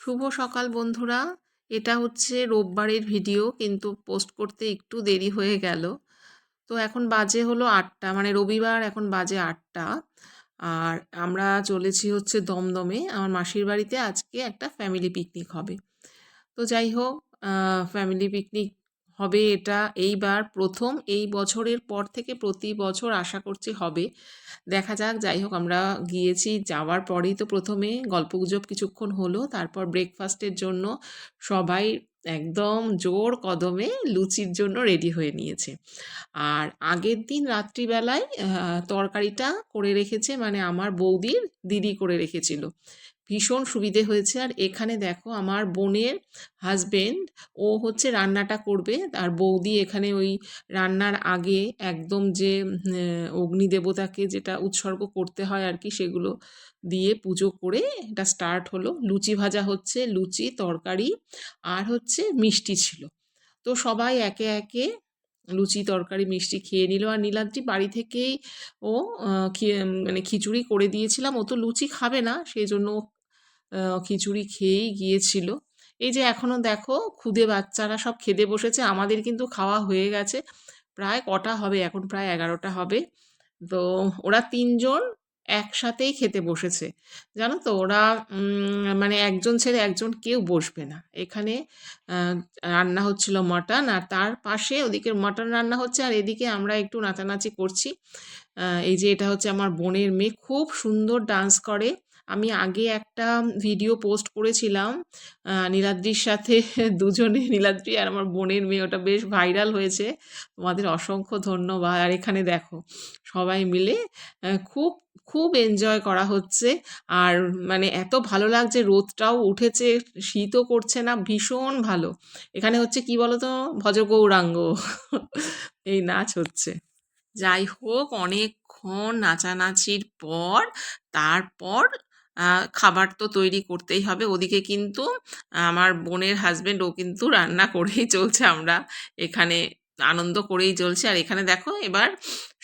শুভ সকাল বন্ধুরা। এটা হচ্ছে রোববারের ভিডিও, কিন্তু পোস্ট করতে একটু দেরি হয়ে গেল। তো এখন বাজে হলো ৮টা, মানে রবিবার, এখন বাজে ৮টা। আর আমরা চলেছি হচ্ছে দমদমে। আমার মাসির বাড়িতে আজকে একটা ফ্যামিলি পিকনিক হবে। তো যাই হোক, ফ্যামিলি পিকনিক হবে এটা এইবার প্রথম। এই বছরের পর থেকে প্রতি বছর আশা করছি হবে। দেখা যাক। যাই হোক, আমরা গিয়েছি, যাওয়ার পরেই তো প্রথমে গল্পগুজব কিছুক্ষণ হলো, তারপর ব্রেকফাস্টের জন্য সবাই একদম জোর কদমে লুচির জন্য রেডি হয়ে নিয়েছে। আর আগের দিন রাত্রিবেলায় তরকারিটা করে রেখেছে, মানে আমার বৌদির দিদি করে রেখেছিল। ভীষণ সুবিধে হয়েছে। আর এখানে দেখো, আমার বোনের হাজবেন্ড, ও হচ্ছে রান্নাটা করবে। আর বৌদি এখানে ওই রান্নার আগে একদম যে অগ্নি দেবতাকে যেটা উৎসর্গ করতে হয় আর কি, সেগুলো দিয়ে পুজো করে এটা স্টার্ট হলো। লুচি ভাজা হচ্ছে, লুচি তরকারি আর হচ্ছে মিষ্টি ছিল। তো সবাই একে একে লুচি তরকারি মিষ্টি খেয়ে নিল। আর নীলাদ্রি বাড়ি থেকেই ও মানে খিচুড়ি করে দিয়েছিলাম। ও তো লুচি খাবে না, সেই জন্য খিচুড়ি খেয়েই গিয়েছিল। এই যে এখনো দেখো, ক্ষুদে বাচ্চারা সব খেতে বসেছে। আমাদের কিন্তু খাওয়া হয়ে গেছে। প্রায় কটা হবে এখন, প্রায় 11টা হবে। তো ওরা 3জন একসাথেই খেতে বসেছে। জানো তো, ওরা মানে একজন ছেড়ে একজন কেউ বসবে না এখানে। আহ, রান্না হচ্ছিল মাটন, আর তার পাশে ওদিকে মাটন রান্না হচ্ছে, আর এদিকে আমরা একটু নাচানাচি করছি। এই যে এটা হচ্ছে আমার বোনের মেয়ে, খুব সুন্দর ডান্স করে। আমি আগে একটা ভিডিও পোস্ট করেছিলাম নীলাদ্রির সাথে দুজনে, নীলাদ্রি আর আমার বোনের মেয়ে, ওটা বেশ ভাইরাল হয়েছে। তোমাদের অসংখ্য ধন্যবাদ। আর এখানে দেখো, সবাই মিলে খুব খুব এনজয় করা হচ্ছে। আর মানে এত ভালো লাগছে, রোদটাও উঠেছে, শীতও করছে না, ভীষণ ভালো। এখানে হচ্ছে কি বলতো, ভজ গৌরাঙ্গ এই নাচ হচ্ছে। যাই হোক, অনেকক্ষণ নাচানাচির পর তারপর খাবার তো তৈরি করতেই হবে। ওদিকে কিন্তু আমার বোনের হাজবেন্ড, ও কিন্তু রান্না করেই চলছে, আমরা এখানে আনন্দ করেই চলছে। আর এখানে দেখো, এবার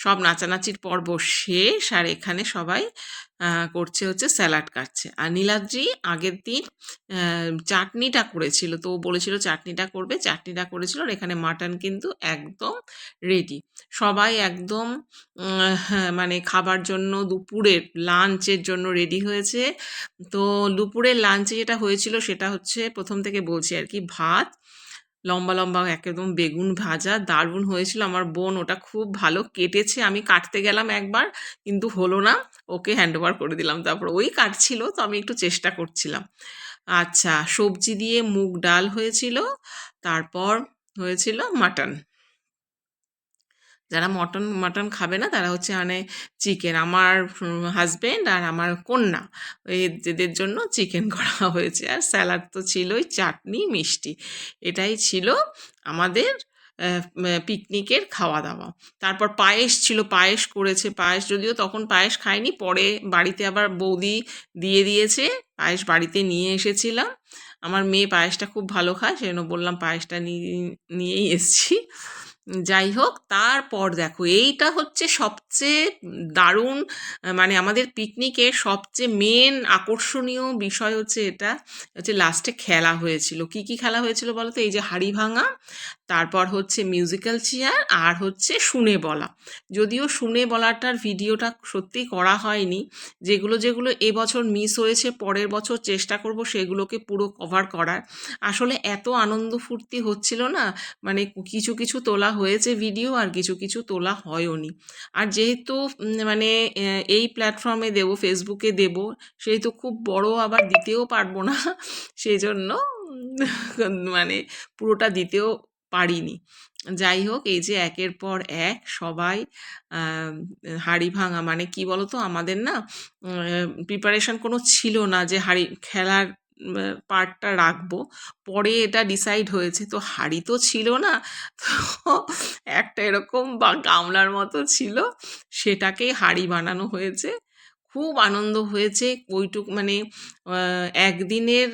সব নাচানাচির পর্ব শেষ, আর এখানে সবাই করছে হচ্ছে স্যালাড কাটছে। আর নীলাদ্রি আগের দিন চাটনিটা করেছিল, তো ও বলেছিল চাটনিটা করবে, চাটনিটা করেছিল। আর এখানে মাটন কিন্তু একদম রেডি। সবাই একদম হ্যাঁ, মানে খাবার জন্য, দুপুরের লাঞ্চের জন্য রেডি হয়েছে। তো দুপুরের লাঞ্চে যেটা হয়েছিল সেটা হচ্ছে, প্রথম থেকে বলছি আর কি, ভাত, লম্বা লম্বা একদম বেগুন ভাজা, দারুণ হয়েছিল। আমার বোন ওটা খুব ভালো কেটেছে। আমি কাটতে গেলাম একবার, কিন্তু হলো না, ওকে হ্যান্ড ওভার করে দিলাম। তারপর ওই কাটছিল, তো আমি একটু চেষ্টা করছিলাম। আচ্ছা, সবজি দিয়ে মুগ ডাল হয়েছিল। তারপর হয়েছিল মাটন। যারা মটন মাটন খাবে না তারা হচ্ছে মানে চিকেন, আমার হাজবেন্ড আর আমার কন্যা, এদের জন্য চিকেন করা হয়েছে। আর স্যালাড তো ছিলই, চাটনি মিষ্টি, এটাই ছিল আমাদের পিকনিকের খাওয়া দাওয়া। তারপর পায়েস ছিল, পায়েস করেছে। পায়েস, যদিও তখন পায়েস খাইনি, পরে বাড়িতে আবার বৌদি দিয়ে দিয়েছে। পায়েস বাড়িতে নিয়ে এসেছিলাম। আমার মেয়ে পায়েসটা খুব ভালো খায়, সেজন্য বললাম পায়েসটা নিয়েই এসছি। যাই হোক, তারপর দেখো, এইটা হচ্ছে সবচেয়ে দারুণ, মানে আমাদের পিকনিকের সবচেয়ে মেন আকর্ষণীয় বিষয় হচ্ছে এটা হচ্ছে, লাস্টে খেলা হয়েছিল। কি কি খেলা হয়েছিল বলো তো? এই যে হাড়ি ভাঙা, তারপর হচ্ছে মিউজিক্যাল চেয়ার, আর হচ্ছে শুনে বলা। যদিও শুনে বলাটার ভিডিওটা সত্যিই করা হয়নি। যেগুলো যেগুলো এবছর মিস হয়েছে, পরের বছর চেষ্টা করব সেগুলোকে পুরো কভার করার। আসলে এত আনন্দ ফুর্তি হচ্ছিল না, মানে কিছু কিছু তোলা হয়েছে ভিডিও, আর কিছু কিছু তোলা হয়ওনি। আর যেহেতু মানে এই প্ল্যাটফর্মে দেবো, ফেসবুকে দেব, সেহেতু খুব বড় আবার দিতেও পারবো না, সেই জন্য মানে পুরোটা দিতেও পারিনি। যাই হোক, এই যে একের পর এক সবাই হাঁড়ি ভাঙা, মানে কি বলতো, আমাদের না প্রিপারেশন কোনো ছিল না যে হাঁড়ি খেলার পার্টটা রাখবো। পরে এটা ডিসাইড হয়েছে। তো হাঁড়ি তো ছিল না, তো একটা এরকম বা গামলার মতো ছিল, সেটাকেই হাঁড়ি বানানো হয়েছে। খুব আনন্দ হয়েছে ওইটুকু, মানে একদিনের,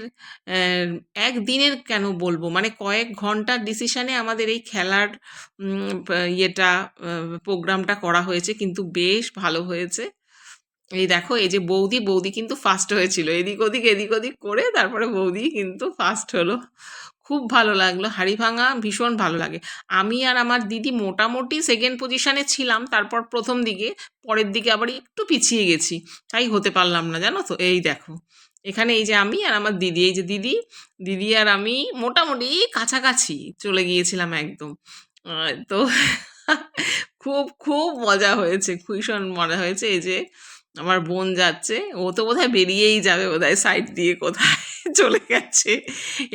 একদিনের কেন বলবো, মানে কয়েক ঘন্টার ডিসিশানে আমাদের এই খেলার ইয়েটা, প্রোগ্রামটা করা হয়েছে, কিন্তু বেশ ভালো হয়েছে। এই দেখো এই যে বৌদি, বৌদি কিন্তু ফার্স্ট হয়েছিল। এদিক ওদিক করে তারপরে বৌদি কিন্তু ফার্স্ট হলো। খুব ভালো লাগলো। হাড়িভাঙা ভীষণ ভালো লাগে। আমি আর আমার দিদি মোটামুটি সেকেন্ড পজিশনে ছিলাম। তারপর প্রথম দিকে, পরের দিকে আবার একটু পিছিয়ে গেছি। তাই হতে পারলাম না, জানো তো? এই দেখো, এখানে এই যে আমি আর আমার দিদি, এই যে দিদি, দিদি আর আমি মোটামুটি কাছাকাছি চলে গিয়েছিলাম একদম। তো খুব খুব মজা হয়েছে, ভীষণ মজা হয়েছে। এই যে আমার বোন যাচ্ছে, ও তো বোধহয় বেরিয়েই যাবে, বোধহয় সাইড দিয়ে কোথায় চলে গেছে।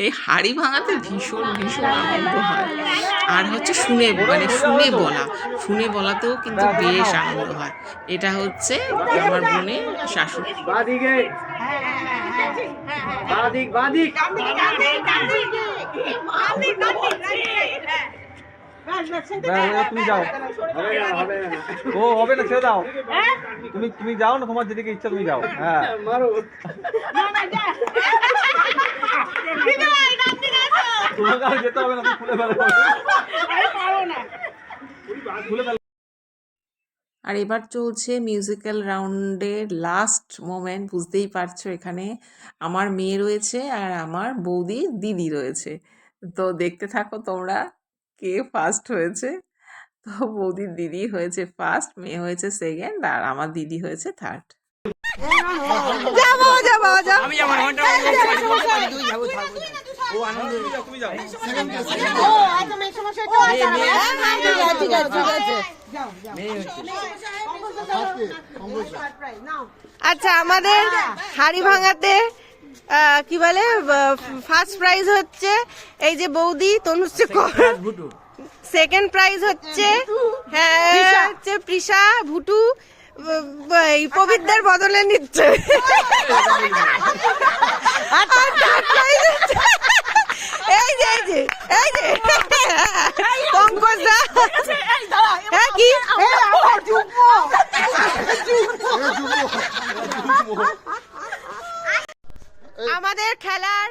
এই হাড়ি ভাঙাতে ভীষণ ভীষণ আনন্দ হয়। আর হচ্ছে শুনে বলাতেও কিন্তু বেশ আনন্দ হয়। এটা হচ্ছে আমার বোনের শাশুড়ি। তুমি যাও, ও হবে না, ছেড়ে দাও। তুমি যাও না, তোমার যেদিকে ইচ্ছা তুমি যাও। হ্যাঁ তোমাকে আর যেতে হবে না, তুমি খুলে ফেলো। আর এবার চলছে মিউজিক্যাল রাউন্ডের লাস্ট মোমেন্ট। বুঝতেই পারছো, এখানে আমার মেয়ে রয়েছে আর আমার বৌদির দিদি রয়েছে। তো দেখতে থাকো তোমরা কে ফার্স্ট হয়েছে। তো বৌদির দিদি হয়েছে ফার্স্ট, মেয়ে হয়েছে সেকেন্ড, আর আমার দিদি হয়েছে থার্ড। আচ্ছা, আমাদের হাড়ি ভাঙাতে কি বলে ফার্স্ট প্রাইজ হচ্ছে এই যে বৌদি তনুশ্রী কর, সেকেন্ড প্রাইজ হচ্ছে হ্যাঁ হচ্ছে প্রিশা ভুটু, এই পবিত্রের বদলে নিচ্ছে। আর থার্ড প্রাইজ হচ্ছে এই যে এই যে পঙ্কজ দা। হ্যাঁ কি আমাদের খেলার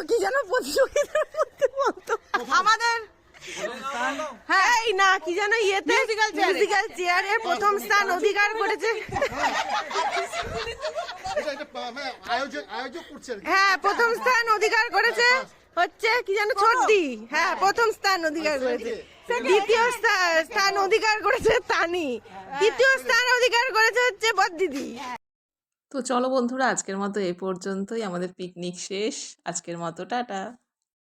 কি যেন প্রতিযোগিতার মধ্যে বলতো আমাদের, হ্যাঁ এই না কি যেন ইয়েতে মিউজিক্যাল চেয়ারে প্রথম স্থান অধিকার করেছে। হ্যাঁ প্রথম স্থান অধিকার করেছে হচ্ছে কি যেন ছোটদি। হ্যাঁ প্রথম স্থান অধিকার করেছে। দ্বিতীয় স্থান অধিকার করেছে তানি। তৃতীয় স্থান অধিকার করেছে হচ্ছে বড়দিদি। তো চলো বন্ধুরা, আজকের মতো এ পর্যন্তই। আমাদের পিকনিক শেষ। আজকের মতো টাটা।